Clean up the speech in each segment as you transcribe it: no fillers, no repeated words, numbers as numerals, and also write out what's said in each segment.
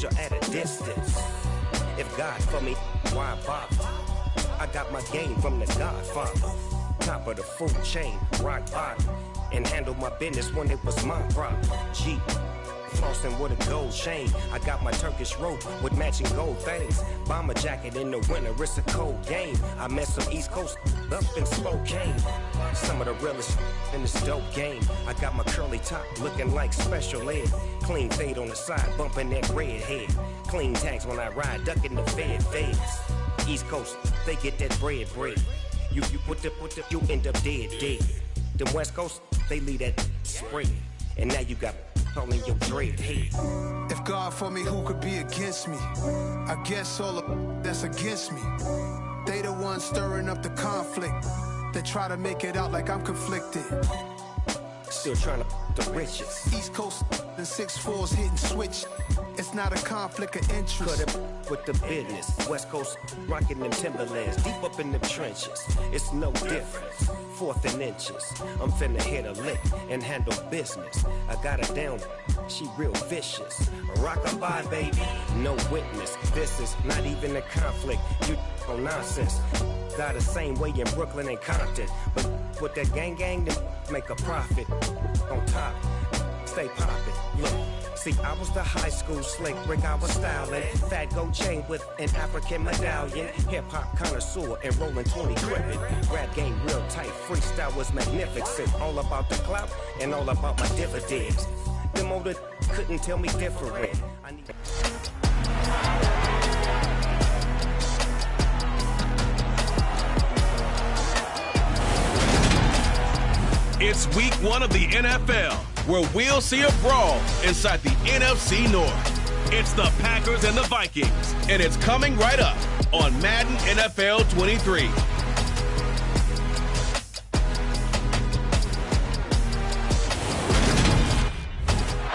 you're at a distance. If God for me, why bother? I got my game from the Godfather. Top of the food chain, rock bottom. And handle my business when it was my problem. Jeep, flossing with a gold chain. I got my Turkish rope with matching gold things. Bomber jacket in the winter, it's a cold game. I met some East Coast up in Spokane. Some of the realest in this dope game. I got my curly top looking like special ed. Clean fade on the side, bumping that red head. Clean tags when I ride, ducking the feds. East Coast, they get that bread. You put the, you end up dead. Them West Coast, they leave that spread. And now you got all in your dread head. If God for me, who could be against me? I guess all of that's against me. They the ones stirring up the conflict. They try to make it out like I'm conflicted. Still trying to the riches. East Coast and 6'4's hitting switch. It's not a conflict of interest. Cut it with the business. West Coast rocking them Timberlands deep up in the trenches. It's no difference. 4th and inches. I'm finna hit a lick and handle business. I got her down. She real vicious. Rockabye, baby. No witness. This is not even a conflict. You on nonsense. Got the same way in Brooklyn and Compton. But with that gang, then make a profit. On top, stay poppin'. Look. See, I was the high school slick Rick, I was styling. Fat gold chain with an African medallion. Hip-hop connoisseur and rolling 20 crippin'. Rap game real tight, freestyle was magnificent. All about the clout and all about my dividends. Them older couldn't tell me different. It's week 1 of the NFL, where we'll see a brawl inside the NFC North. It's the Packers and the Vikings, and it's coming right up on Madden NFL 23.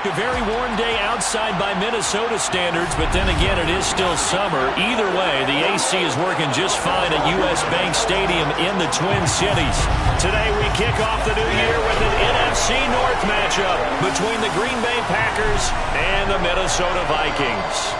A very warm day outside by Minnesota standards, but then again, it is still summer. Either way, the AC is working just fine at U.S. Bank Stadium in the Twin Cities. Today, we kick off the new year with an NFC North matchup between the Green Bay Packers and the Minnesota Vikings.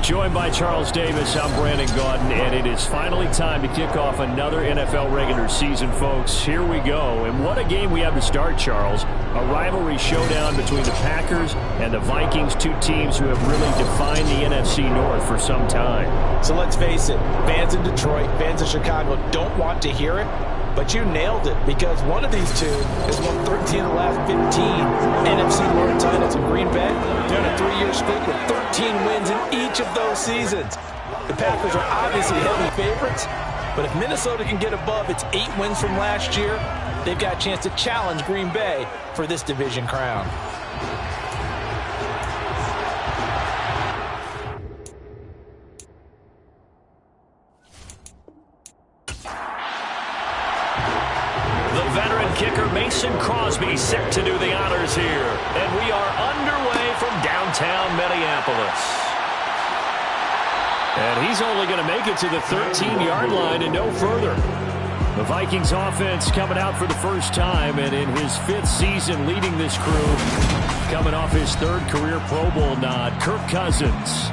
Joined by Charles Davis, I'm Brandon Gaudin, and it is finally time to kick off another NFL regular season, folks. Here we go, and what a game we have to start, Charles. A rivalry showdown between the Packers and the Vikings, two teams who have really defined the NFC North for some time. So let's face it, fans in Detroit, fans in Chicago don't want to hear it, but you nailed it, because one of these two has won 13 of the last 15 NFC North titles. In Green Bay, they're on a 3-year streak with 13 wins in each of those seasons. The Packers are obviously heavy favorites, but if Minnesota can get above its 8 wins from last year, they've got a chance to challenge Green Bay for this division crown. Kicker Mason Crosby set to do the honors here. And we are underway from downtown Minneapolis. And he's only going to make it to the 13-yard line and no further. The Vikings offense coming out for the first time, and in his 5th season leading this crew, coming off his 3rd career Pro Bowl nod, Kirk Cousins.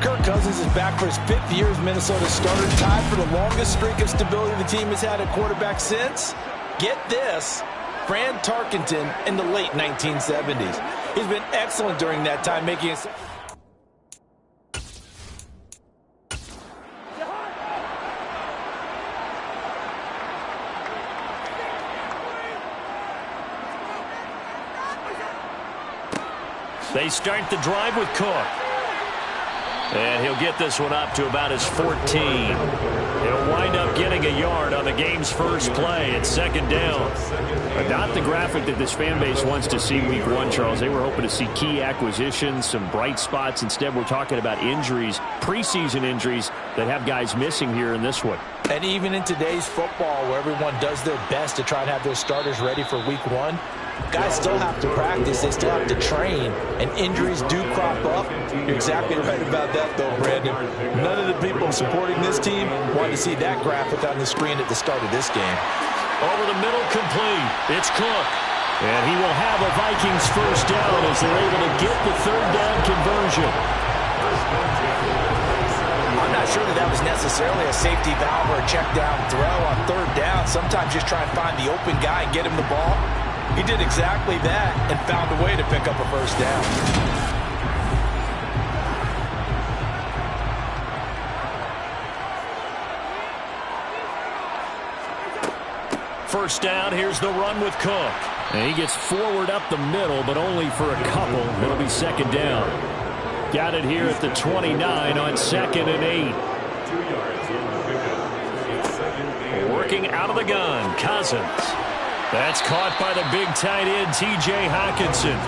Kirk Cousins is back for his 5th year as Minnesota's starter, tied for the longest streak of stability the team has had at quarterback since, get this, Fran Tarkenton in the late 1970s. He's been excellent during that time, making it... They start the drive with Cook. And he'll get this one up to about his 14. He'll wind up getting a yard on the game's first play. It's 2nd down. But not the graphic that this fan base wants to see week 1, Charles. They were hoping to see key acquisitions, some bright spots. Instead, we're talking about injuries, preseason injuries that have guys missing here in this one. And even in today's football, where everyone does their best to try and have their starters ready for week 1, guys still have to practice. They still have to train. And injuries do crop up. You're exactly right about that, though, Brandon. None of the people supporting this team wanted to see that graphic on the screen at the start of this game. Over the middle, complete. It's Cook. And he will have a Vikings first down as they're able to get the third down conversion. I'm not sure that was necessarily a safety valve or a check down throw on third down. Sometimes just try and find the open guy and get him the ball. He did exactly that and found a way to pick up a first down. First down, here's the run with Cook. And he gets forward up the middle, but only for a couple. It'll be second down. Got it here at the 29 on 2nd and 8. Working out of the gun, Cousins. That's caught by the big tight end, T.J. Hockenson.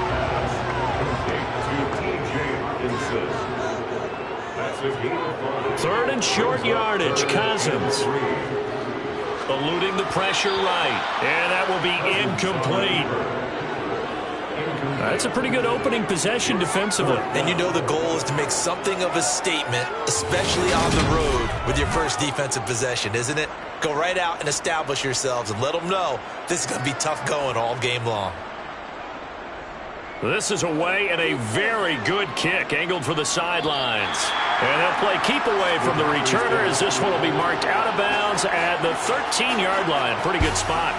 Third and short yardage, Cousins. Eluding the pressure right. And that will be incomplete. That's a pretty good opening possession defensively. And you know the goal is to make something of a statement, especially on the road with your first defensive possession, isn't it? Go right out and establish yourselves and let them know this is going to be tough going all game long. This is away and a very good kick angled for the sidelines. And they'll play keep away from the returner as this one will be marked out of bounds at the 13-yard line. Pretty good spot.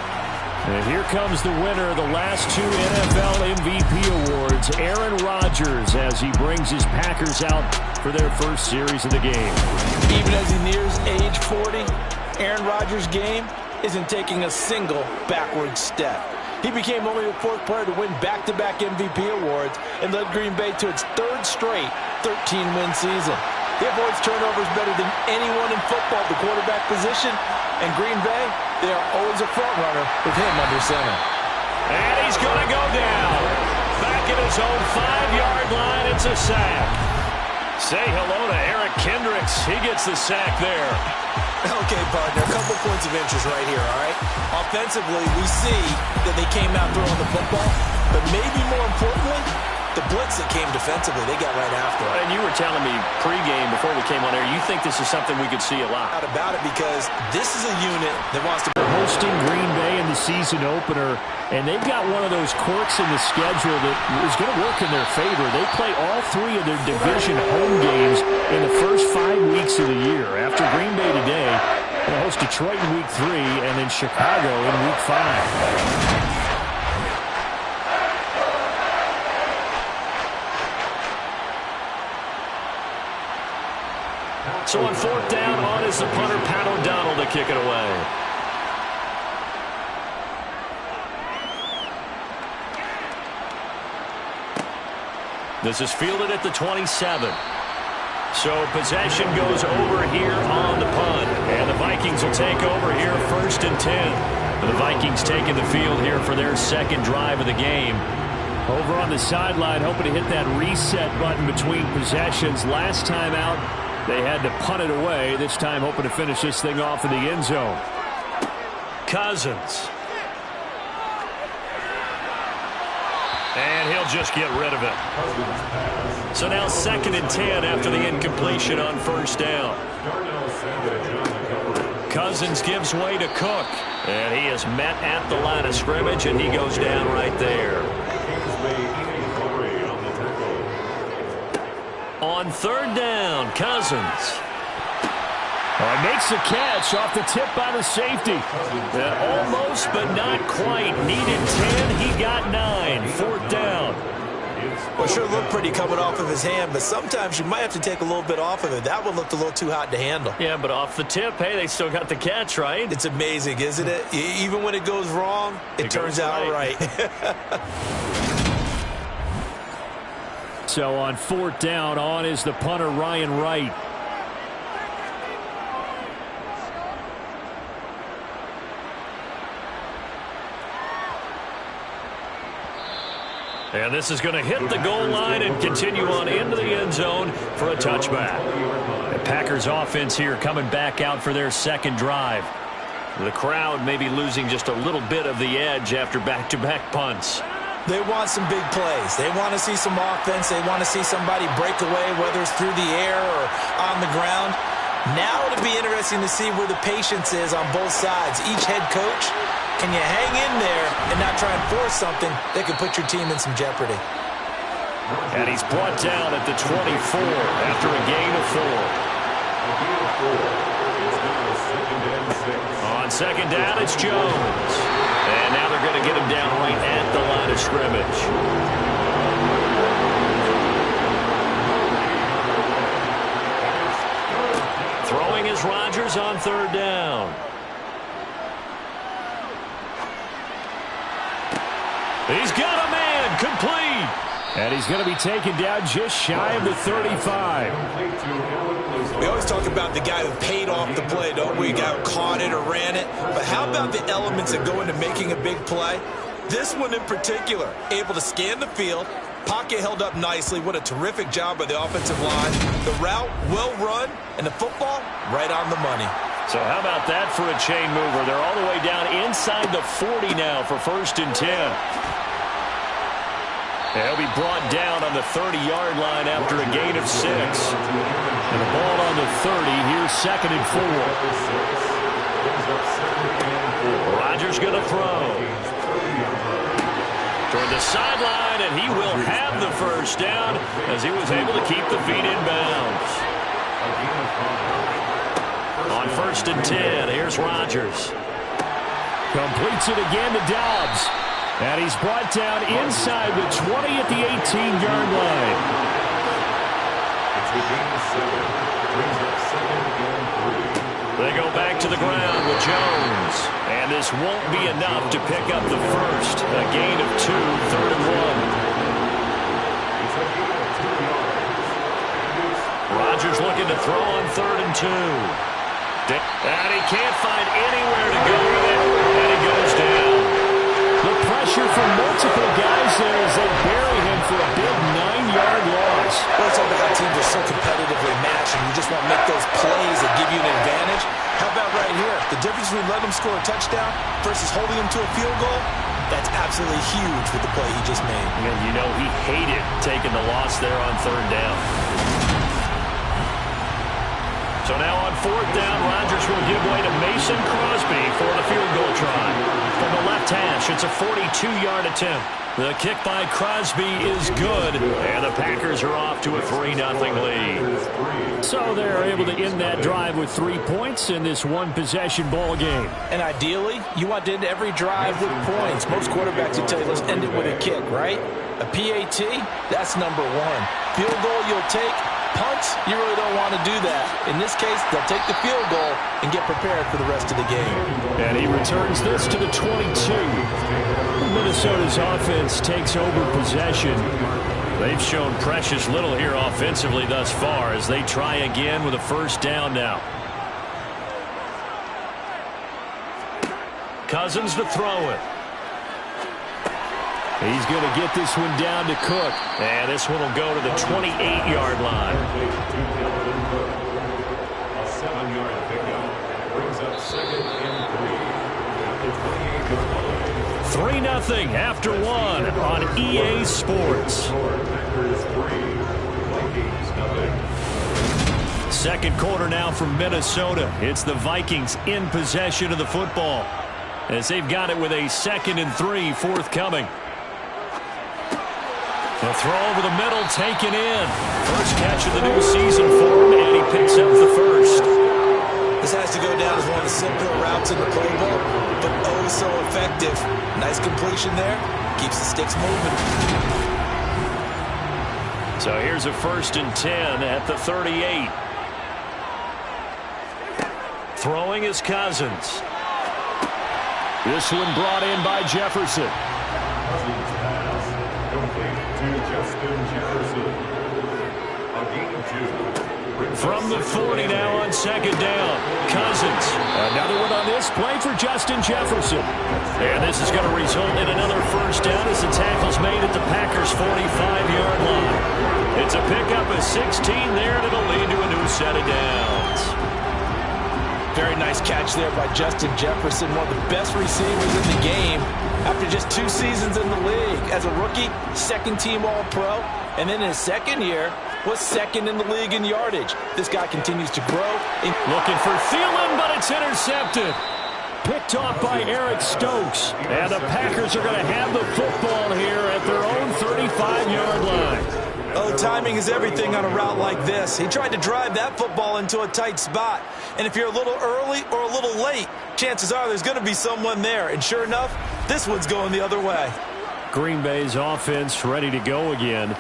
And here comes the winner of the last 2 NFL MVP awards, Aaron Rodgers, as he brings his Packers out for their first series of the game. Even as he nears age 40, Aaron Rodgers' game isn't taking a single backward step. He became only the 4th player to win back-to-back MVP awards and led Green Bay to its 3rd straight 13-win season. He avoids turnovers better than anyone in football at the quarterback position. And Green Bay, they are always a front runner with him under center. And he's going to go down. Back at his own 5-yard line, it's a sack. Say hello to Eric Kendricks. He gets the sack there. Okay, partner, a couple points of interest right here, all right? Offensively, we see that they came out throwing the football, but maybe more importantly, the blitz that came defensively, they got right after it. And you were telling me pregame before we came on air, you think this is something we could see a lot. Not about it, because this is a unit that wants to... They're hosting Green Bay in the season opener, and they've got one of those quirks in the schedule that is going to work in their favor. They play all 3 of their division home games in the first 5 weeks of the year. After Green Bay today, they'll host Detroit in week 3 and then Chicago in week 5. So on 4th down, on is the punter, Pat O'Donnell, to kick it away. This is fielded at the 27. So possession goes over here on the punt. And the Vikings will take over here 1st and 10. The Vikings taking the field here for their 2nd drive of the game. Over on the sideline, hoping to hit that reset button between possessions. Last time out, they had to punt it away. This time hoping to finish this thing off in the end zone. Cousins. And he'll just get rid of it. So now 2nd and 10 after the incompletion on 1st down. Cousins gives way to Cook. And he is met at the line of scrimmage, and he goes down right there. On 3rd down, Cousins. Makes the catch off the tip by the safety. Almost, but not quite. Needed 10, he got 9. 4th down. Well, sure looked pretty coming off of his hand, but sometimes you might have to take a little bit off of it. That one looked a little too hot to handle. Yeah, but off the tip, hey, they still got the catch, right? It's amazing, isn't it? Even when it goes wrong, it turns out right. So on 4th down, on is the punter, Ryan Wright. And this is going to hit the goal line and continue on into the end zone for a touchback. The Packers offense here coming back out for their 2nd drive. The crowd may be losing just a little bit of the edge after back-to-back punts. They want some big plays. They want to see some offense. They want to see somebody break away, whether it's through the air or on the ground. Now it'll be interesting to see where the patience is on both sides. Each head coach, can you hang in there and not try and force something that could put your team in some jeopardy? And he's brought down at the 24 after a gain of 4. On second down, it's Jones. And now they're going to get him down right at the line of scrimmage. Throwing is Rodgers on third down. He's got a man, complete. And he's going to be taken down just shy of the 35. We always talk about the guy who paid off the play, don't we? The guy who caught it or ran it. But how about the elements that go into making a big play? This one in particular, able to scan the field, pocket held up nicely. What a terrific job by the offensive line. The route, well run, and the football, right on the money. So how about that for a chain mover? They're all the way down inside the 40 now for 1st and 10. He'll be brought down on the 30-yard line after a gain of 6. And the ball on the 30. Here's 2nd and 4. Rodgers going to throw. Toward the sideline, and he will have the first down as he was able to keep the feet in bounds. On 1st and 10, here's Rodgers. Completes it again to Dobbs. And he's brought down inside the 20 at the 18-yard line. They go back to the ground with Jones. And this won't be enough to pick up the first. A gain of 2, 3rd and 1. Rodgers looking to throw on 3rd and 2. And he can't find anywhere to go with it. And he goes down. The pressure from multiple guys there as they bury him for a big 9-yard loss. Well, it's all about how teams are so competitively matched, and you just want to make those plays that give you an advantage. How about right here? The difference between letting him score a touchdown versus holding him to a field goal, that's absolutely huge with the play he just made. And you know he hated taking the loss there on 3rd down. So now on 4th down, Rodgers will give way to Mason Crosby for the field goal try. From the left hash, it's a 42-yard attempt. The kick by Crosby is good, and the Packers are off to a 3-0 lead. So they're able to end that drive with 3 points in this one-possession ball game. And ideally, you want to end every drive with points. Most quarterbacks will tell you, let's end it with a kick, right? A PAT, that's number 1. Field goal you'll take. Punts, you really don't want to do that. In this case, they'll take the field goal and get prepared for the rest of the game. And he returns this to the 22. Minnesota's offense takes over possession. They've shown precious little here offensively thus far as they try again with a 1st down now. Cousins to throw it. He's going to get this one down to Cook. And this one will go to the 28-yard line. A 7-yard pickup brings up 2nd and 3. 3-0 after 1 on EA Sports. Second quarter now from Minnesota. It's the Vikings in possession of the football as they've got it with a 2nd and 3 forthcoming. The throw over the middle, taken in. First catch of the new season for him, and he picks up the first. This has to go down as one of the simpler routes in the playbook, but oh so effective. Nice completion there. Keeps the sticks moving. So here's a 1st and 10 at the 38. Throwing is Cousins. This one brought in by Jefferson. From the 40 now on 2nd down. Cousins. Another one on this play for Justin Jefferson. And this is going to result in another 1st down as the tackle's made at the Packers' 45-yard line. It's a pickup of 16 there, and it'll lead to a new set of downs. Very nice catch there by Justin Jefferson, one of the best receivers in the game. After just 2 seasons in the league. As a rookie, 2nd-team All-Pro, and then in his 2nd year, was second in the league in yardage. This guy continues to grow. Looking for Thielen, but it's intercepted. Picked off by Eric Stokes. And the Packers are going to have the football here at their own 35-yard line. Oh, timing is everything on a route like this. He tried to drive that football into a tight spot. And if you're a little early or a little late, chances are there's going to be someone there. And sure enough, this one's going the other way. Green Bay's offense ready to go again.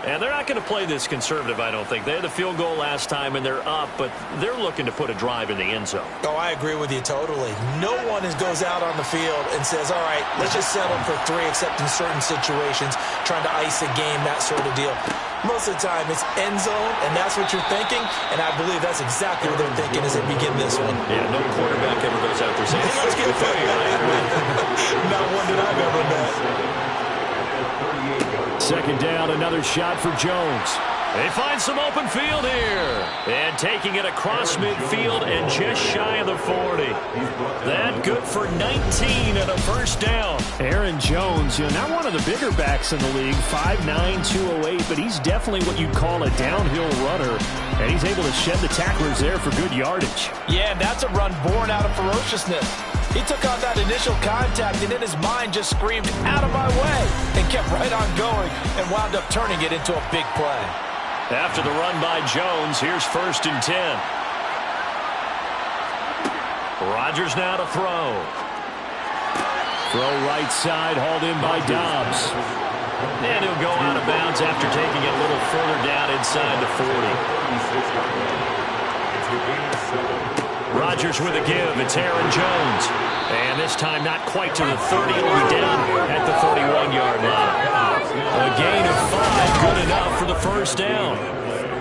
And they're not going to play this conservative, I don't think. They had the field goal last time, and they're up, but they're looking to put a drive in the end zone. Oh, I agree with you totally. No one goes out on the field and says, all right, let's just settle for 3, except in certain situations, trying to ice a game, that sort of deal. Most of the time, it's end zone, and that's what you're thinking, and I believe that's exactly what they're thinking as they begin this one. Yeah, no quarterback ever goes out there saying, hey, let's get 3, right? Not one that I've ever met. Second down, another shot for Jones. They find some open field here. And taking it across midfield and just shy of the 40. That good for 19 and a first down. Aaron Jones, not one of the bigger backs in the league, 5'9", 208, but he's definitely what you'd call a downhill runner. And he's able to shed the tacklers there for good yardage. Yeah, and that's a run born out of ferociousness. He took on that initial contact and in his mind just screamed, out of my way, and kept right on going and wound up turning it into a big play. After the run by Jones, here's 1st and 10. Rodgers now to throw. Throw right side, hauled in by Dobbs. And he'll go out of bounds after taking it a little further down inside the 40. Rodgers with a give. It's Aaron Jones. And this time not quite to the 30. Only down at the 31-yard line. A gain of 5. Good enough for the first down.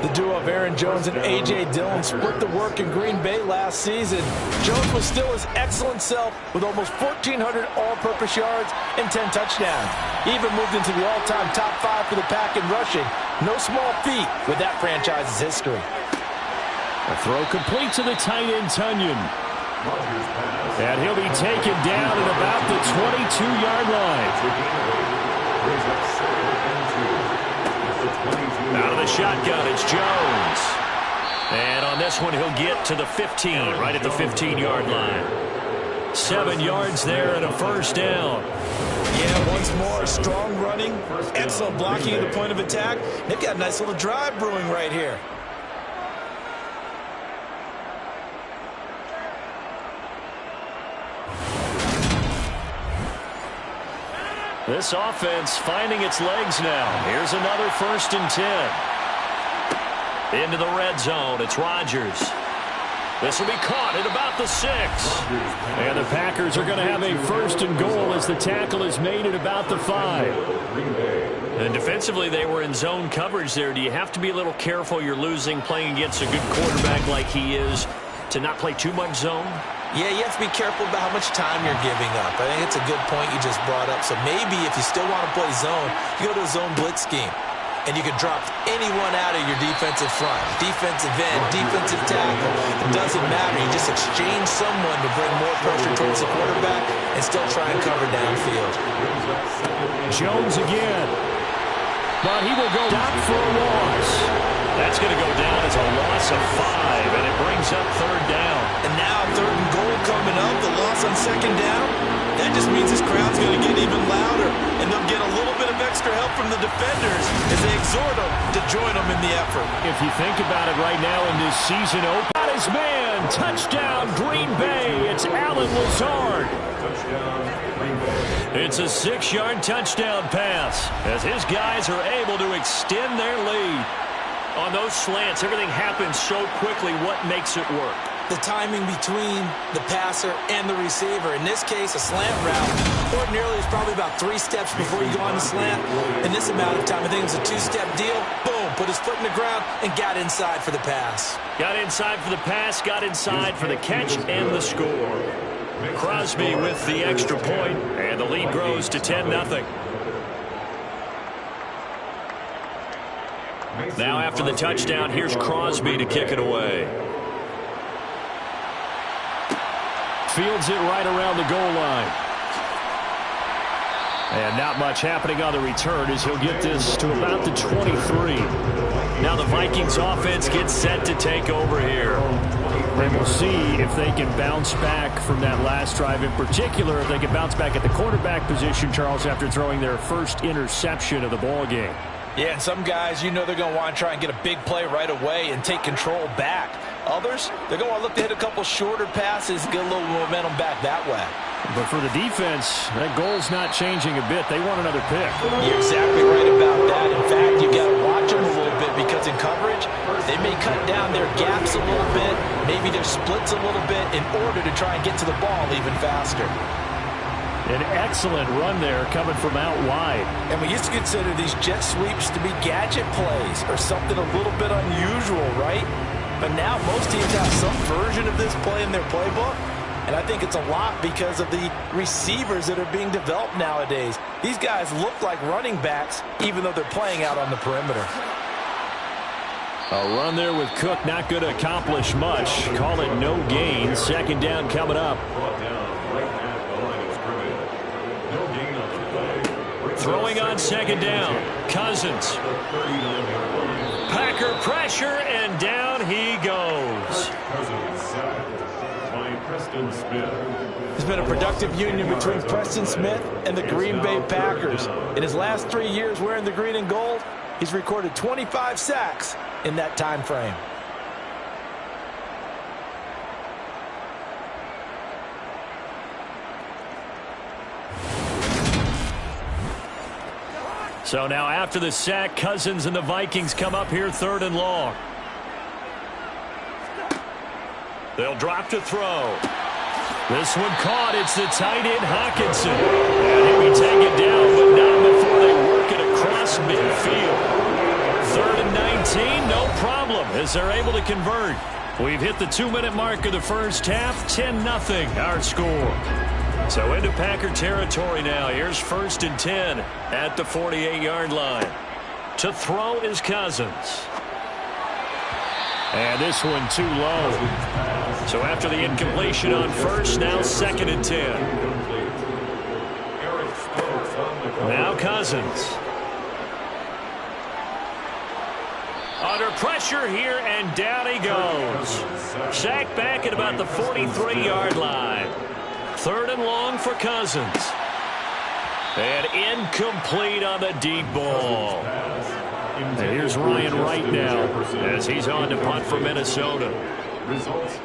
The duo of Aaron Jones and A.J. Dillon split the work in Green Bay last season. Jones was still his excellent self with almost 1,400 all-purpose yards and 10 touchdowns. He even moved into the all-time top 5 for the pack in rushing. No small feat with that franchise's history. A throw complete to the tight end, Tunyon. And he'll be taken down at about the 22-yard line. Out of the shotgun, it's Jones. And on this one, he'll get to the 15, right at the 15-yard line. 7 yards there and a first down. Yeah, once more, strong running, excellent blocking at the point of attack. They've got a nice little drive brewing right here. This offense finding its legs now. Here's another 1st and 10. Into the red zone. It's Rodgers. This will be caught at about the 6. And the Packers are going to have a 1st and goal as the tackle is made at about the 5. And defensively, they were in zone coverage there. Do you have to be a little careful? You're losing playing against a good quarterback like he is to not play too much zone? Yeah, you have to be careful about how much time you're giving up. I think it's a good point you just brought up. So maybe if you still want to play zone, you go to a zone blitz scheme. And you can drop anyone out of your defensive front. Defensive end, defensive tackle. It doesn't matter. You just exchange someone to bring more pressure towards the quarterback and still try and cover downfield. Jones again. But he will go down for a loss. That's going to go down as a loss of 5, and it brings up 3rd down. And now 3rd and goal coming up, the loss on 2nd down. That just means this crowd's going to get even louder, and they'll get a little bit of extra help from the defenders as they exhort them to join them in the effort. If you think about it right now in this season opener, got his man, touchdown Green Bay, it's Allen Lazard. It's a 6-yard touchdown pass as his guys are able to extend their lead. On those slants, everything happens so quickly. What makes it work? The timing between the passer and the receiver. In this case, a slant route ordinarily is probably about 3 steps before you go on the slant. In this amount of time, I think it was a 2-step deal. Boom, put his foot in the ground and got inside for the pass. Got inside for the pass, got inside for the catch and the score. Crosby with the extra point, and the lead grows to 10-0. Now after the touchdown, here's Crosby to kick it away. Fields it right around the goal line. And not much happening on the return as he'll get this to about the 23. Now now the Vikings offense gets set to take over here. And we'll see if they can bounce back from that last drive, in particular if they can bounce back at the quarterback position, Charles, after throwing their first interception of the ball game. Yeah, and some guys, they're going to want to try and get a big play right away and take control back. Others, they're going to want to look to hit a couple shorter passes, get a little momentum back that way. But for the defense, that goal's not changing a bit. They want another pick. You're exactly right about that. In fact, you got to watch them a little bit because in coverage, they may cut down their gaps a little bit, maybe their splits a little bit in order to try and get to the ball even faster. An excellent run there coming from out wide. And we used to consider these jet sweeps to be gadget plays or something a little bit unusual, right? But now most teams have some version of this play in their playbook. And I think it's a lot because of the receivers that are being developed nowadays. These guys look like running backs even though they're playing out on the perimeter. A run there with Cook not going to accomplish much. Call it no gain. Second down coming up. Throwing on second down. Cousins. Packer pressure, and down he goes. There's been a productive union between Preston Smith and the Green Bay Packers. In his last 3 years wearing the green and gold, he's recorded 25 sacks in that time frame. So now after the sack, Cousins and the Vikings come up here third and long. They'll drop to throw. This one caught. It's the tight end, Hockenson. And he'll be taken down, but not before they work it across midfield. Third and 19, no problem, as they're able to convert. We've hit the 2-minute mark of the first half. 10-0 our score. So into Packer territory now. Here's 1st and 10 at the 48-yard line. To throw is Cousins. And this one too low. So after the incompletion on first, now 2nd and 10. Now Cousins. Under pressure here, and down he goes. Sacked back at about the 43-yard line. 3rd and long for Cousins. And incomplete on the deep ball. And here's Ryan Wright now as he's on to punt for Minnesota. Results,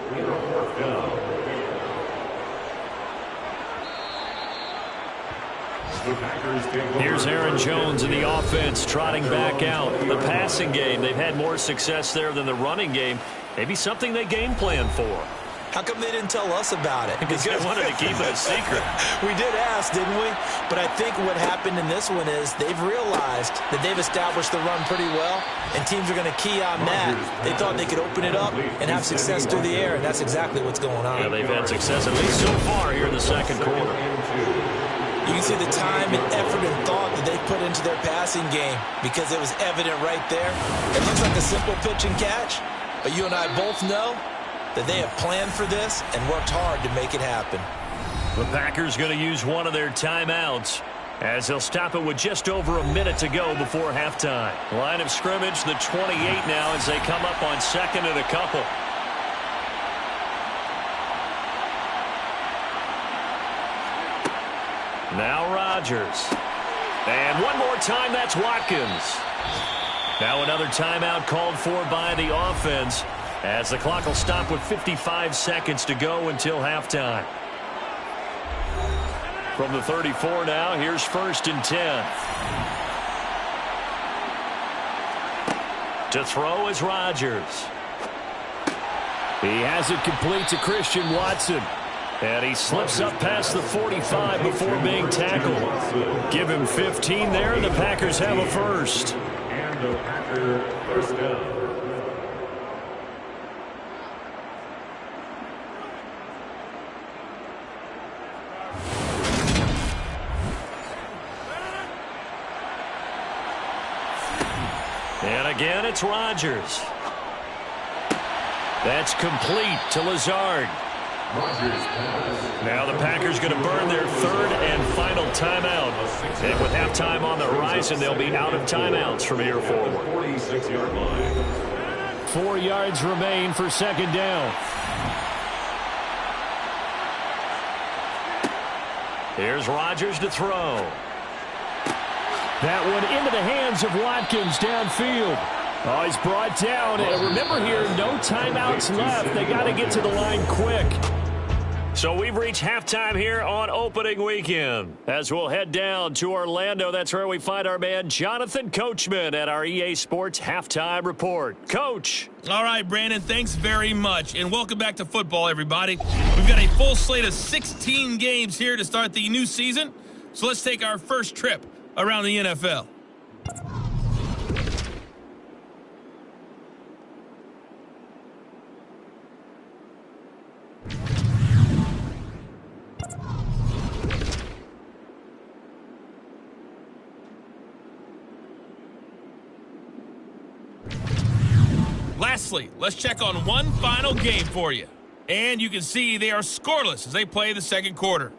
Here's Aaron Jones in the offense trotting back out. The passing game, they've had more success there than the running game. Maybe something they game plan for. How come they didn't tell us about it? Because they wanted to keep it a secret. We did ask, didn't we? But I think what happened in this one is they've realized that they've established the run pretty well, and teams are going to key on that. They thought they could open it up and have success through the air, and that's exactly what's going on. Yeah, they've had success at least so far here in the second quarter. You can see the time and effort and thought that they put into their passing game because it was evident right there. It looks like a simple pitch and catch, but you and I both know that they have planned for this and worked hard to make it happen. The Packers going to use one of their timeouts as they'll stop it with just over a minute to go before halftime. Line of scrimmage, the 28 now as they come up on 2nd and a couple. Now Rodgers. And one more time, that's Watkins. Now another timeout called for by the offense, as the clock will stop with 55 seconds to go until halftime. From the 34 now, here's 1st and 10. To throw is Rodgers. He has it complete to Christian Watson. And he slips up past the 45 before being tackled. Give him 15 there, and the Packers have a first. And the Packer first down. And again, it's Rodgers. That's complete to Lazard. Now the Packers going to burn their 3rd and final timeout. And with halftime on the horizon, they'll be out of timeouts from here forward. 46-yard line. 4 yards remain for second down. Here's Rodgers to throw. That one into the hands of Watkins downfield. Oh, he's brought down. And remember here, no timeouts left. They got to get to the line quick. So we've reached halftime here on opening weekend. As we'll head down to Orlando, that's where we find our man Jonathan Coachman at our EA Sports Halftime Report. Coach. All right, Brandon, thanks very much. And welcome back to football, everybody. We've got a full slate of 16 games here to start the new season. So let's take our first trip around the NFL. Lastly, let's check on one final game for you. And you can see they are scoreless as they play the second quarter.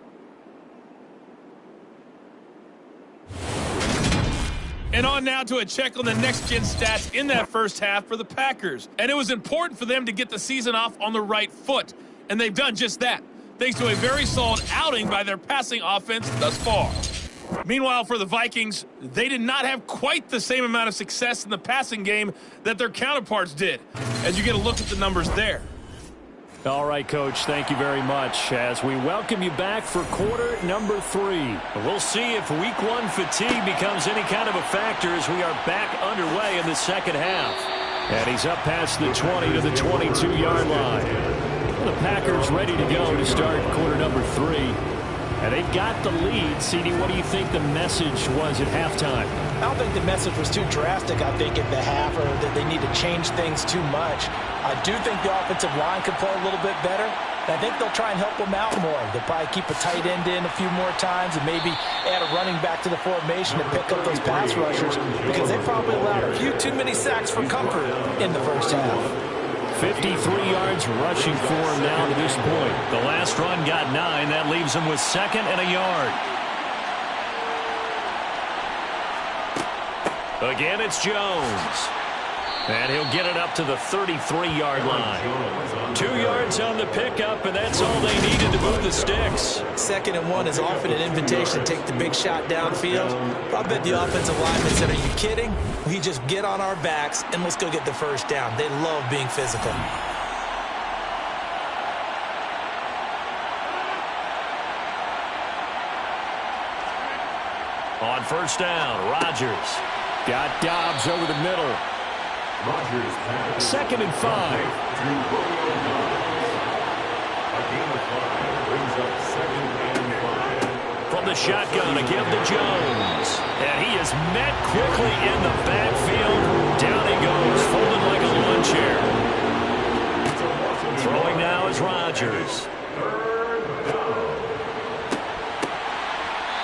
And on now to a check on the next-gen stats in that first half for the Packers. And it was important for them to get the season off on the right foot. And they've done just that, thanks to a very solid outing by their passing offense thus far. Meanwhile, for the Vikings, they did not have quite the same amount of success in the passing game that their counterparts did, as you get a look at the numbers there. All right, Coach, thank you very much. As we welcome you back for quarter number 3. We'll see if week 1 fatigue becomes any kind of a factor as we are back underway in the second half. And he's up past the 20 to the 22-yard line. The Packers ready to go to start quarter number 3. And they got the lead. CD, what do you think the message was at halftime? I don't think the message was too drastic, I think, at the half, or that they need to change things too much. I do think the offensive line could play a little bit better. And I think they'll try and help them out more. They'll probably keep a tight end in a few more times and maybe add a running back to the formation to pick up those pass rushers, because they probably allowed a few too many sacks for comfort in the first half. 53 yards rushing for him now to this point. The last run got 9. That leaves him with second and a yard. Again, it's Jones. And he'll get it up to the 33-yard line. 2 yards on the pickup, and that's all they needed to move the sticks. 2nd and 1 is often an invitation to take the big shot downfield. I bet the offensive lineman said, are you kidding? We just get on our backs and let's go get the first down. They love being physical. On first down, Rodgers got Dobbs over the middle. 2nd and 5. From the shotgun, again to Jones. And he is met quickly in the backfield. Down he goes, folded like a lawn chair. Throwing now is Rodgers.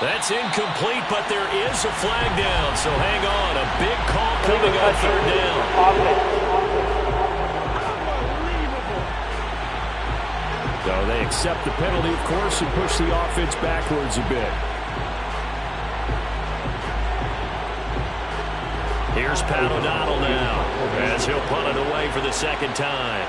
That's incomplete, but there is a flag down, so hang on. A big call coming on third down. So they accept the penalty, of course, and push the offense backwards a bit. Here's Pat O'Donnell now, as he'll punt it away for the second time.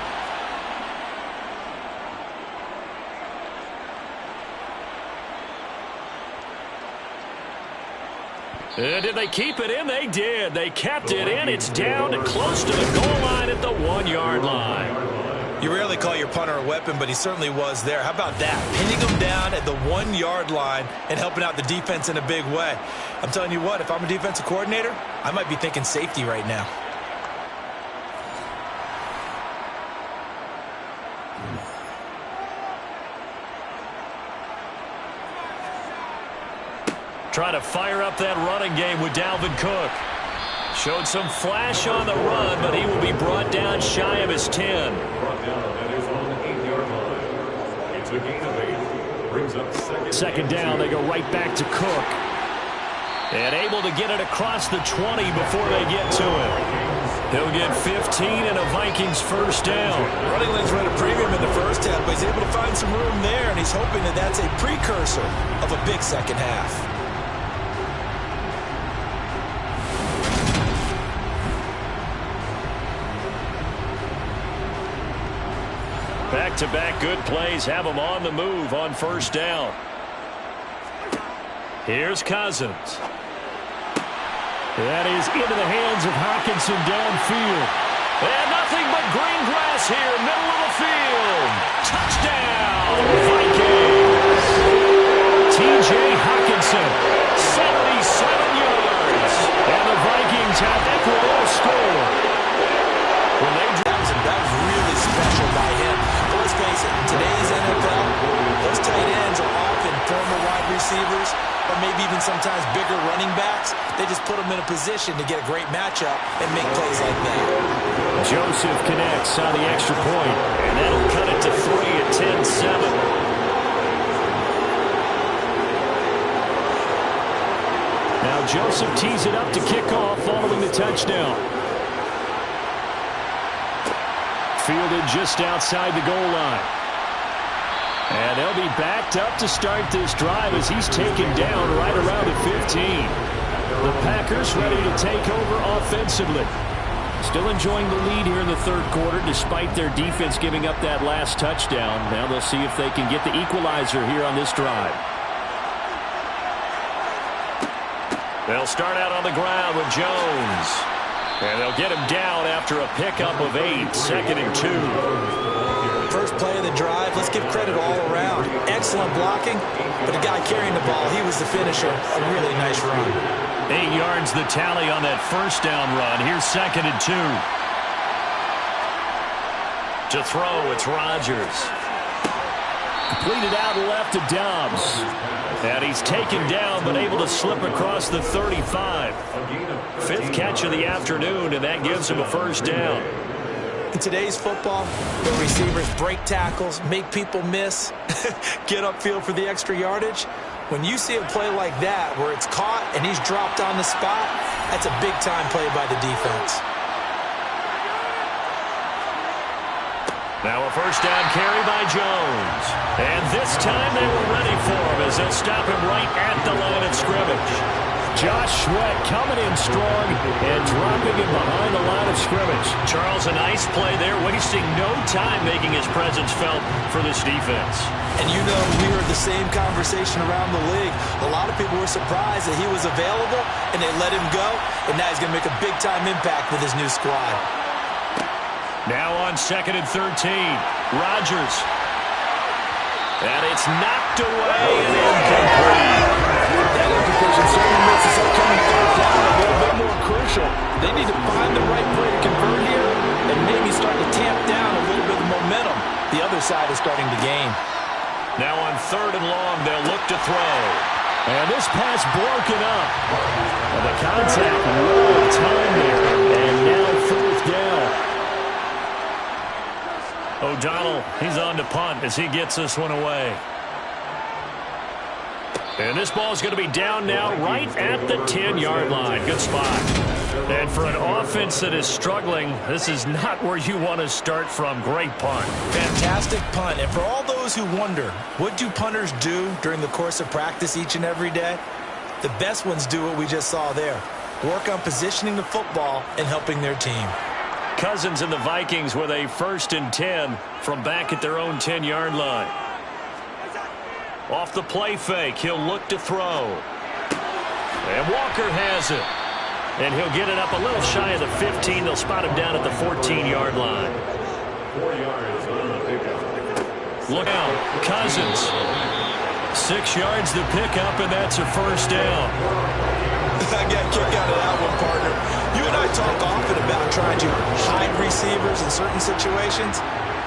And did they keep it in? They did. They kept it in. It's down and close to the goal line at the 1-yard line. You rarely call your punter a weapon, but he certainly was there. How about that? Pinning him down at the 1-yard line and helping out the defense in a big way. I'm telling you what, if I'm a defensive coordinator, I might be thinking safety right now. Try to fire up that running game with Dalvin Cook. Showed some flash on the run, but he will be brought down shy of his 10. Brought down, that is on the 8-yard line. It's a gain of 8. Brings up second down. They go right back to Cook. And able to get it across the 20 before they get to it. He'll get 15 and a Vikings first down. Running lanes run a premium in the first half, but he's able to find some room there, and he's hoping that that's a precursor of a big second half. Back-to-back good plays have them on the move on first down. Here's Cousins. That is into the hands of Hockenson downfield. And nothing but green grass here, middle of the field. Touchdown, Vikings. T.J. Hockenson, 77 yards. And the Vikings have equal score. When they that was really special by him. But let's face it, in today's NFL, those tight ends are often former wide receivers or maybe even sometimes bigger running backs. They just put them in a position to get a great matchup and make plays like that. Joseph connects on the extra point, and that'll cut it to 3 at 10-7. Now Joseph tees it up to kick off following the touchdown. Fielded just outside the goal line. And they'll be backed up to start this drive as he's taken down right around the 15. The Packers ready to take over offensively. Still enjoying the lead here in the third quarter despite their defense giving up that last touchdown. Now they'll see if they can get the equalizer here on this drive. They'll start out on the ground with Jones. And they'll get him down after a pickup of 8, 2nd and 2. First play of the drive, let's give credit all around. Excellent blocking, but the guy carrying the ball, he was the finisher. A really nice run. 8 yards the tally on that first down run. Here's 2nd and 2. To throw, it's Rodgers. Completed out left to Dobbs. And he's taken down but able to slip across the 35. 5th catch of the afternoon, and that gives him a first down. In today's football, the receivers break tackles, make people miss, get upfield for the extra yardage. When you see a play like that where it's caught and he's dropped on the spot, that's a big-time play by the defense. Now a first down carry by Jones. And this time they were ready for him as they'll stop him right at the line of scrimmage. Josh Sweat coming in strong and dropping him behind the line of scrimmage. Charles, a nice play there, wasting no time making his presence felt for this defense. And you know, we heard the same conversation around the league. A lot of people were surprised that he was available and they let him go. And now he's going to make a big-time impact with his new squad. Now on 2nd and 13, Rodgers. And it's knocked away and incomplete. That incompletion certainly makes this upcoming third down a little bit more crucial. They need to find the right play to convert here and maybe start to tamp down a little bit of momentum. The other side is starting to gain. Now on 3rd and long, they'll look to throw. And this pass broken up. And the contact rolled time there. And now 4th down. O'Donnell, he's on to punt as he gets this one away. And this ball is going to be down now right at the 10-yard line. Good spot. And for an offense that is struggling, this is not where you want to start from. Great punt. Fantastic punt. And for all those who wonder, what do punters do during the course of practice each and every day? The best ones do what we just saw there. Work on positioning the football and helping their team. Cousins and the Vikings with a 1st and 10 from back at their own 10-yard line. Off the play fake, he'll look to throw. And Walker has it. And he'll get it up a little shy of the 15. They'll spot him down at the 14-yard line. 4 yards on the pickup. Look out, Cousins. 6 yards to pick up, and that's a first down. I got a kick out of that one, partner. You and I talk often about trying to hide receivers in certain situations,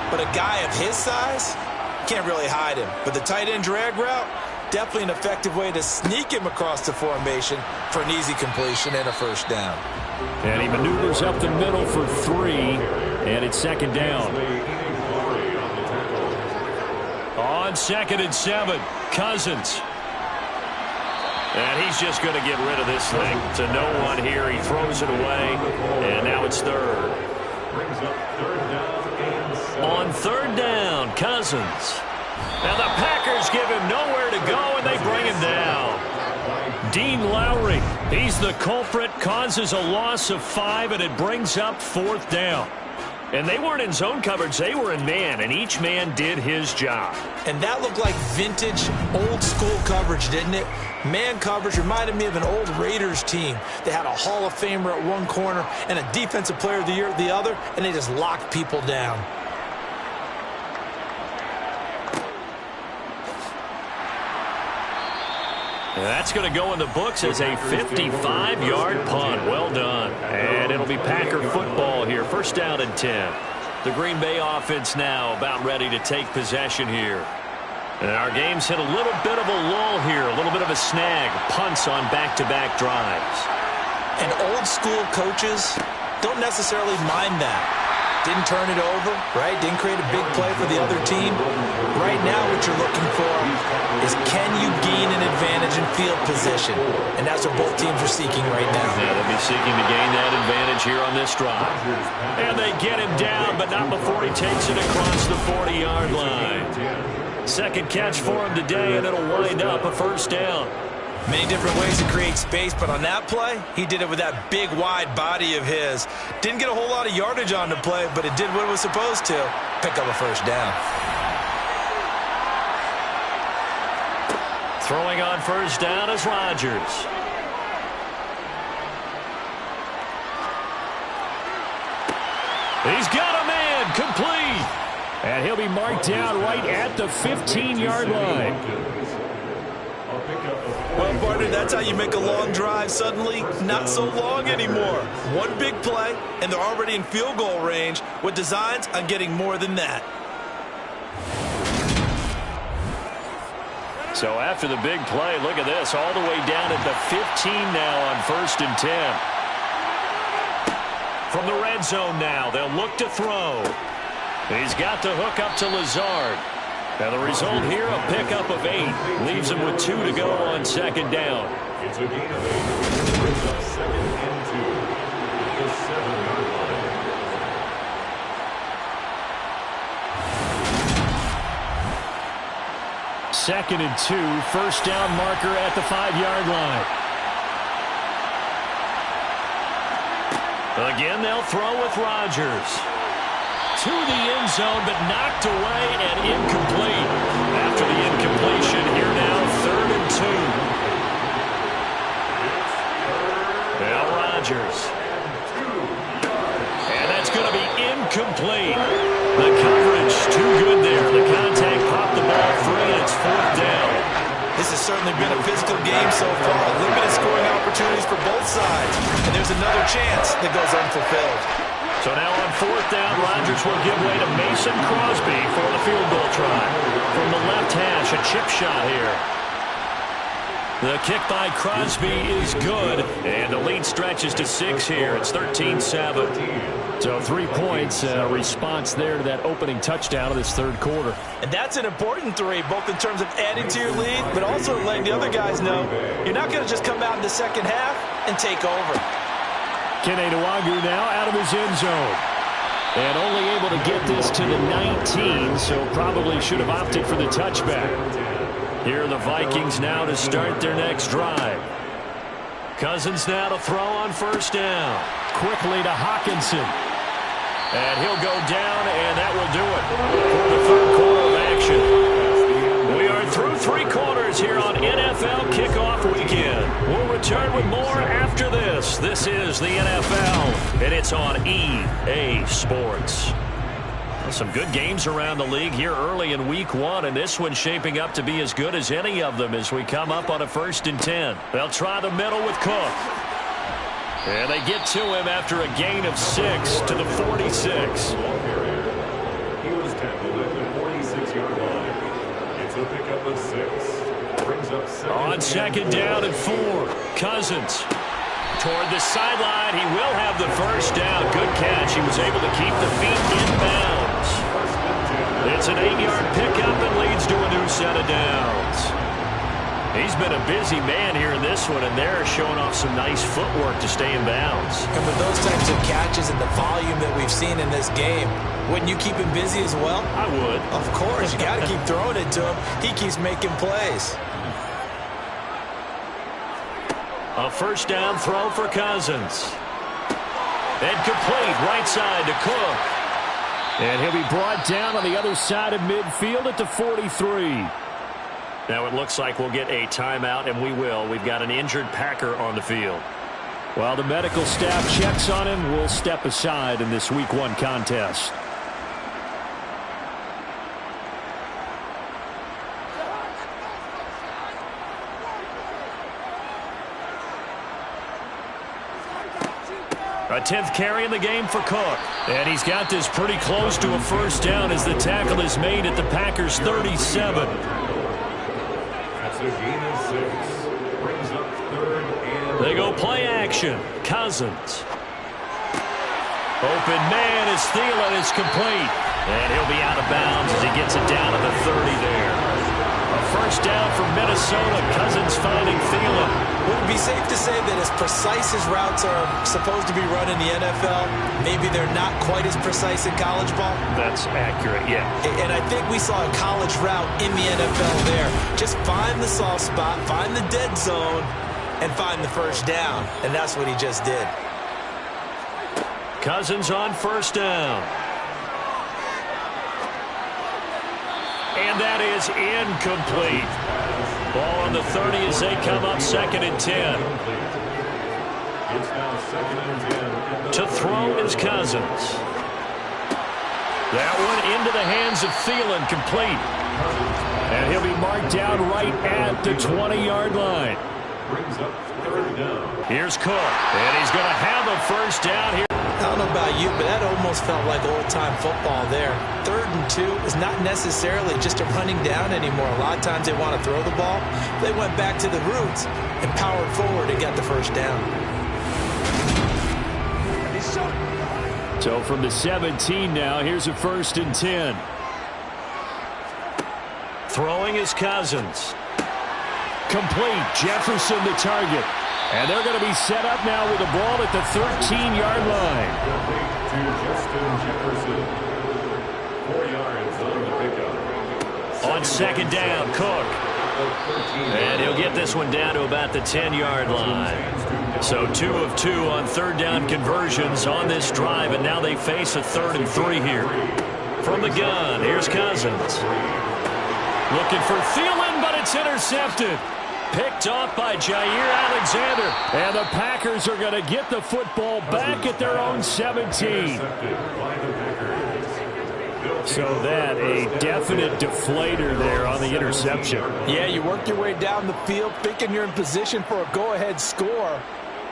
but a guy of his size can't really hide him. But the tight end drag route, definitely an effective way to sneak him across the formation for an easy completion and a first down. And he maneuvers up the middle for 3, and it's 2nd down. On 2nd and 7, Cousins. And he's just going to get rid of this thing to no one here. He throws it away, and now it's 3rd. On 3rd down, Cousins. Now the Packers give him nowhere to go, and they bring him down. Dean Lowry, he's the culprit, causes a loss of 5, and it brings up 4th down. And they weren't in zone coverage. They were in man, and each man did his job. And that looked like vintage, old-school coverage, didn't it? Man coverage reminded me of an old Raiders team. They had a Hall of Famer at one corner and a Defensive Player of the Year at the other, and they just locked people down. And that's going to go in the books as a 55-yard punt. Well done. And it'll be Packer football here. First down and 10. The Green Bay offense now about ready to take possession here. And our game's hit a little bit of a lull here, a little bit of a snag. Punts on back-to-back drives. And old-school coaches don't necessarily mind that. Didn't turn it over, right? Didn't create a big play for the other team. Right now what you're looking for is, can you gain an advantage in field position? And that's what both teams are seeking right now. Yeah, they'll be seeking to gain that advantage here on this drive. And they get him down, but not before he takes it across the 40-yard line. Second catch for him today, and it'll wind up a first down. Many different ways to create space, but on that play, he did it with that big, wide body of his. Didn't get a whole lot of yardage on the play, but it did what it was supposed to. Pick up a first down. Throwing on first down is Rodgers. He's got a man, complete. And he'll be marked down right at the 15-yard line. Well, partner, that's how you make a long drive suddenly not so long anymore. One big play, and they're already in field goal range with designs on getting more than that. So after the big play, look at this, all the way down at the 15 now on first and 10. From the red zone now, they'll look to throw. He's got the hook up to Lazard. And the result here, a pickup of 8. Leaves him with 2 to go on second down. It's a gain of 8. Brings up second and 2. The 7-yard line. Second and 2. First down marker at the 5-yard line. Again, they'll throw with Rodgers. To the end zone, but knocked away and incomplete. After the incompletion, here now, third and 2. Now Rodgers. And that's going to be incomplete. The coverage, too good there. The contact popped the ball free, and it's fourth down. This has certainly been a physical game so far. Limited scoring opportunities for both sides. And there's another chance that goes unfulfilled. So now on fourth down, Rodgers will give way to Mason Crosby for the field goal try. From the left hash, a chip shot here. The kick by Crosby is good, and the lead stretches to 6 here. It's 13-7. So 3 points, response there to that opening touchdown of this third quarter. And that's an important 3, both in terms of adding to your lead, but also letting the other guys know you're not going to just come out in the second half and take over. Kene Nwangwu now out of his end zone. And only able to get this to the 19, so probably should have opted for the touchback. Here are the Vikings now to start their next drive. Cousins now to throw on first down. Quickly to Hawkinson. And he'll go down, and that will do it for the third quarter of action. We are through 3 quarters here on NFL Kickoff Weekend. We'll return with more after this. This is the NFL, and it's on EA Sports. Some good games around the league here early in week 1, and this one's shaping up to be as good as any of them as we come up on a first and 10. They'll try the middle with Cook. And they get to him after a gain of 6 to the 46. He was tackled at the 46-yard line. It's a pickup of 6. Brings up on second down and 4. Cousins toward the sideline. He will have the first down. Good catch. He was able to keep the feet inbounds. It's an 8-yard pickup and leads to a new set of downs. He's been a busy man here in this one, and they're showing off some nice footwork to stay in bounds. And with those types of catches and the volume that we've seen in this game, wouldn't you keep him busy as well? I would. Of course. You got to keep throwing it to him. He keeps making plays. A first down throw for Cousins. And complete right side to Cook. And he'll be brought down on the other side of midfield at the 43. Now it looks like we'll get a timeout, and we will. We've got an injured Packer on the field. While the medical staff checks on him, we'll step aside in this Week 1 contest. A 10th carry in the game for Cook. And he's got this pretty close to a first down as the tackle is made at the Packers' 37. That's a gain of 6. Brings up 3rd and... They go play action. Cousins. Open man as Thielen is complete. And he'll be out of bounds as he gets it down to the 30 there. A first down for Minnesota. Cousins finding Thielen. Would it be safe to say that as precise as routes are supposed to be run in the NFL, maybe they're not quite as precise in college ball? That's accurate, yeah. And I think we saw a college route in the NFL there. Just find the soft spot, find the dead zone, and find the first down. And that's what he just did. Cousins on first down. And that is incomplete. Ball on the 30 as they come up 2nd and 10. It's now 2nd and 10. To throw is Cousins. That one into the hands of Thielen, complete. And he'll be marked down right at the 20-yard line. Brings up 3rd down. Here's Cook, and he's going to have a first down here. I don't know about you, but that almost felt like old-time football there. 3rd and 2 is not necessarily just a running down anymore. A lot of times they want to throw the ball. They went back to the roots and powered forward and got the first down. So from the 17 now, here's a 1st and 10. Throwing is Cousins. Complete. Jefferson the target. And they're going to be set up now with the ball at the 13-yard line. To Justin Jefferson. 4 yards on the pickup. On 2nd down, Cook. And he'll get this one down to about the 10-yard line. So 2 of 2 on 3rd down conversions on this drive, and now they face a 3rd and 3 here. From the gun, here's Cousins. Looking for Thielen, but it's intercepted. Picked off by Jair Alexander. And the Packers are going to get the football back at their own 17. So that a definite deflator there on the interception. Yeah, you work your way down the field thinking you're in position for a go-ahead score.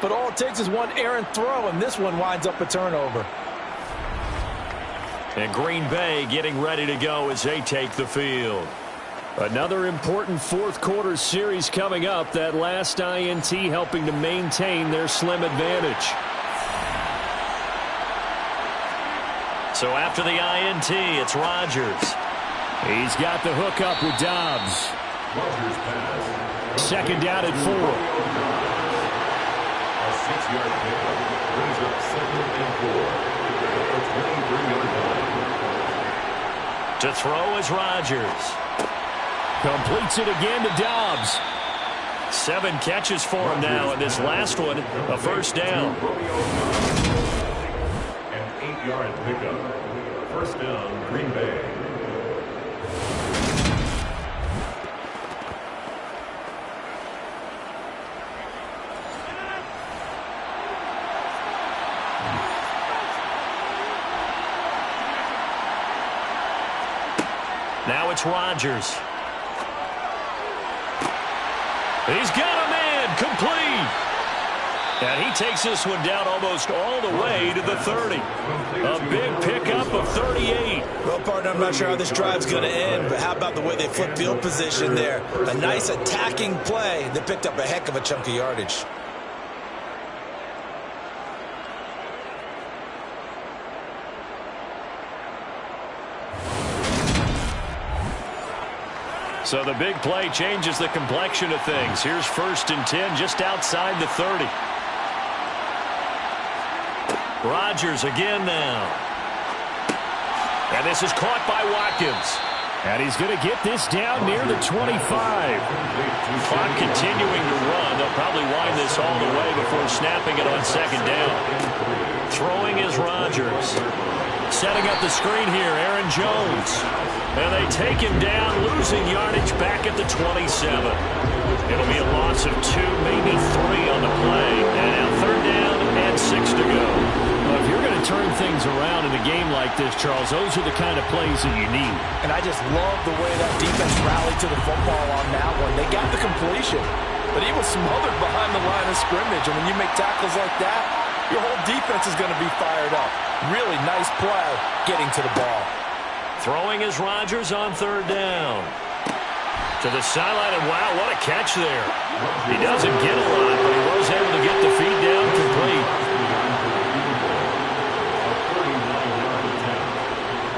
But all it takes is one errant throw, and this one winds up a turnover. And Green Bay getting ready to go as they take the field. Another important 4th quarter series coming up. That last INT helping to maintain their slim advantage. So after the INT, it's Rodgers. He's got the hook up with Dobbs. 2nd down at 4. A 6-yard pickup brings up 2nd and 4. To throw is Rodgers. Completes it again to Dobbs. 7 catches for him now, and this last one, a first down. An 8-yard pickup. First down, Green Bay. Now it's Rodgers. He's got a man, complete. And he takes this one down almost all the way to the 30. A big pickup of 38. Well, partner, I'm not sure how this drive's going to end, but how about the way they flip field position there? A nice attacking play that picked up a heck of a chunk of yardage. So the big play changes the complexion of things. Here's 1st and 10 just outside the 30. Rodgers again now. And this is caught by Watkins. And he's going to get this down near the 25. Clock continuing to run. They'll probably wind this all the way before snapping it on 2nd down. Throwing is Rodgers. Setting up the screen here, Aaron Jones. And they take him down, losing yardage back at the 27. It'll be a loss of 2, maybe 3 on the play. And now 3rd down and 6 to go. Well, if you're going to turn things around in a game like this, Charles, those are the kind of plays that you need. And I just love the way that defense rallied to the football on that one. They got the completion, but he was smothered behind the line of scrimmage. And when you make tackles like that, your whole defense is going to be fired up. Really nice play getting to the ball. Throwing is Rodgers on 3rd down. To the sideline, and wow, what a catch there. He doesn't get a lot, but he was able to get the feed down complete.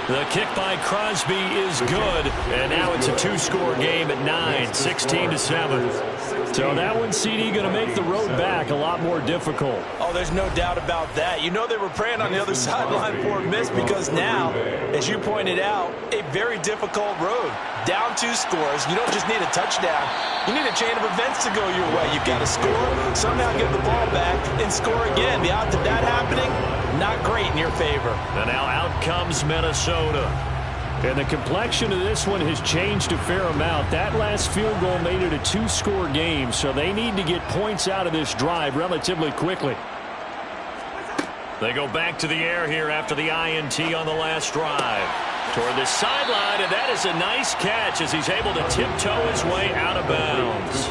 The kick by Crosby is good, and now it's a 2-score game at 9, 16-7. So that one, CD, going to make the road back a lot more difficult. Oh, there's no doubt about that. You know they were praying on the other sideline for a miss because now, as you pointed out, a very difficult road. Down 2 scores. You don't just need a touchdown. You need a chain of events to go your way. You've got to score, somehow get the ball back, and score again. The odds of that happening, not great in your favor. And now out comes Minnesota. And the complexion of this one has changed a fair amount. That last field goal made it a 2-score game, so they need to get points out of this drive relatively quickly. They go back to the air here after the INT on the last drive. Toward the sideline, and that is a nice catch as he's able to tiptoe his way out of bounds.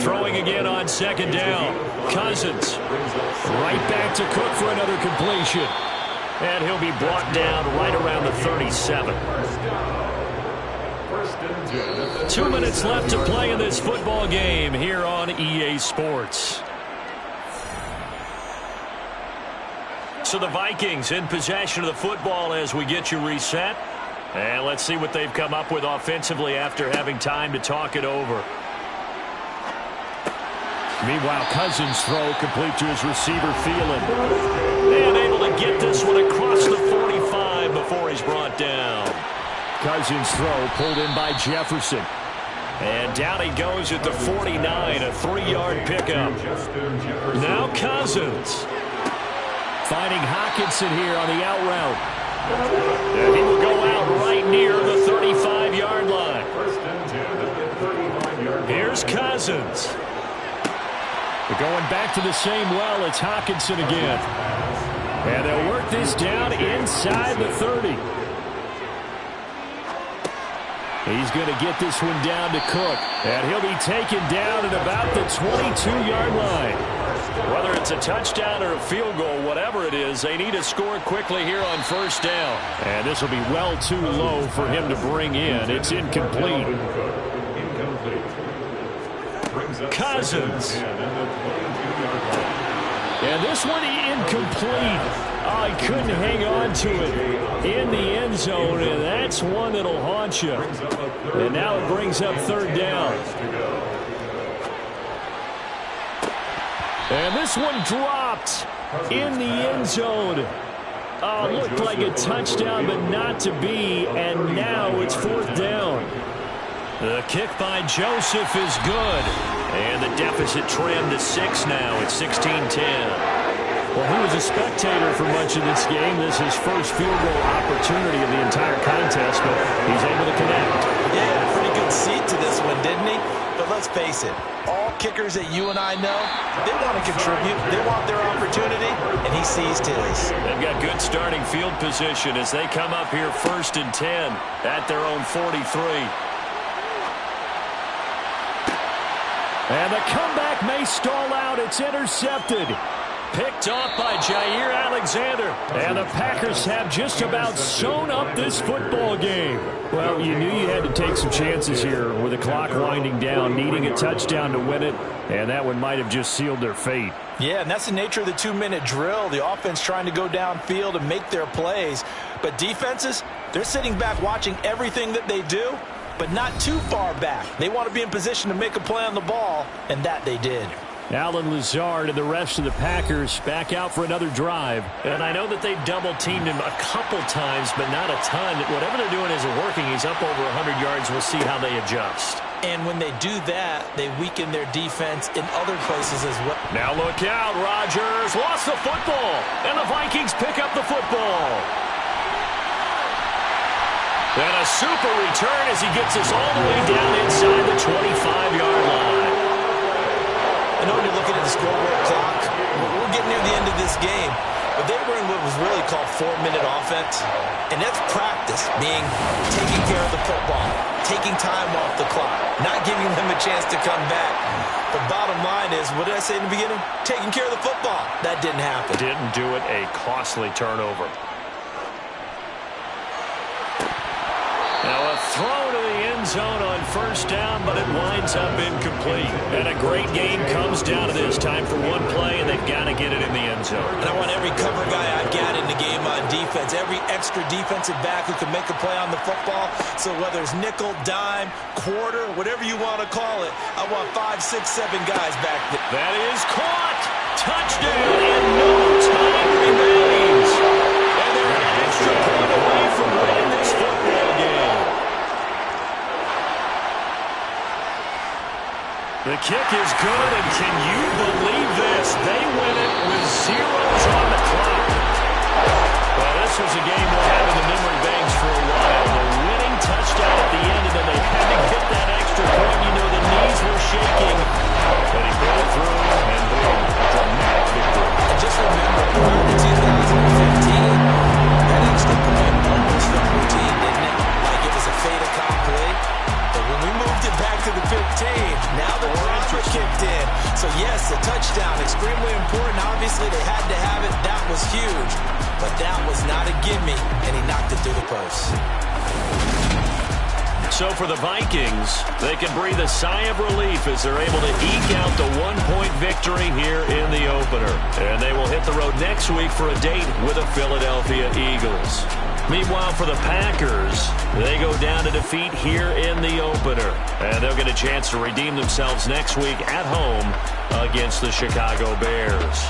Throwing again on 2nd down. Cousins. Right back to Cook for another completion. And he'll be brought down right around the 37. 2 minutes left to play in this football game here on EA Sports. So the Vikings in possession of the football as we get you reset. And let's see what they've come up with offensively after having time to talk it over. Meanwhile, Cousins' throw complete to his receiver, Thielen. And able to get this one across the 45 before he's brought down. Cousins' throw pulled in by Jefferson. And down he goes at the 49, a 3-yard pickup. Now Cousins. Finding Hockenson here on the out route. And he will go out right near the 35-yard line. Here's Cousins. They're going back to the same well. It's Hockenson again. And they'll work this down inside the 30. He's going to get this one down to Cook. And he'll be taken down at about the 22-yard line. Whether it's a touchdown or a field goal, whatever it is, they need to score quickly here on 1st down. And this will be well too low for him to bring in. It's incomplete. Cousins. And this one incomplete. Oh, he couldn't hang on to it in the end zone, and that's one that'll haunt you. And now it brings up 3rd down. And this one dropped in the end zone. Oh, looked like a touchdown, but not to be. And now it's 4th down. The kick by Joseph is good. And the deficit trimmed to 6 now. It's 16-10. Well, he was a spectator for much of this game. This is his first field goal opportunity of the entire contest, but he's able to connect. Yeah, pretty good seat to this one, didn't he? But let's face it, all kickers that you and I know, they want to contribute. They want their opportunity, and he seized his. They've got good starting field position as they come up here 1st and 10 at their own 43. And the comeback may stall out. It's intercepted. Picked off by Jair Alexander. And the Packers have just about sewn up this football game. Well, you knew you had to take some chances here with the clock winding down, needing a touchdown to win it, and that one might have just sealed their fate. Yeah, and that's the nature of the 2-minute drill. The offense trying to go downfield and make their plays. But defenses, they're sitting back watching everything that they do, but not too far back. They want to be in position to make a play on the ball, and that they did. Allen Lazard and the rest of the Packers back out for another drive. And I know that they've double-teamed him a couple times, but not a ton. Whatever they're doing isn't working. He's up over 100 yards. We'll see how they adjust. And when they do that, they weaken their defense in other places as well. Now look out, Rodgers lost the football, and the Vikings pick up the football. And a super return as he gets us all the way down inside the 25-yard line. I know when you're looking at the scoreboard clock, we're getting near the end of this game, but they were in what was really called 4-minute offense, and that's practice, being taking care of the football, taking time off the clock, not giving them a chance to come back. The bottom line is, what did I say in the beginning? Taking care of the football. That didn't happen. Didn't do it, a costly turnover. Now a throw to the end zone on first down, but it winds up incomplete. And a great game comes down to this. Time for one play, and they've got to get it in the end zone. And I want every cover guy I've got in the game on defense, every extra defensive back who can make a play on the football. So whether it's nickel, dime, quarter, whatever you want to call it, I want 5, 6, 7 guys back there. That is caught. Touchdown, and no time remains. And they're an extra point away from winning this football game. The kick is good, and can you believe this? They win it with zeros on the clock. Well, this was a game we'll have in the memory banks for a while. The winning touchdown at the end, and then they had to get that extra point. You know, the knees were shaking. But he put it through, and boom, a dramatic victory. And just remember, prior to 2015, that extra point almost felt routine, didn't it? Like it was a fait accompli. But when we moved it back to the 15, now the drama kicked in. So yes, the touchdown, extremely important. Obviously, they had to have it. That was huge. But that was not a gimme, and he knocked it through the post. So for the Vikings, they can breathe a sigh of relief as they're able to eke out the one-point victory here in the opener. And they will hit the road next week for a date with the Philadelphia Eagles. Meanwhile, for the Packers, they go down to defeat here in the opener. And they'll get a chance to redeem themselves next week at home against the Chicago Bears.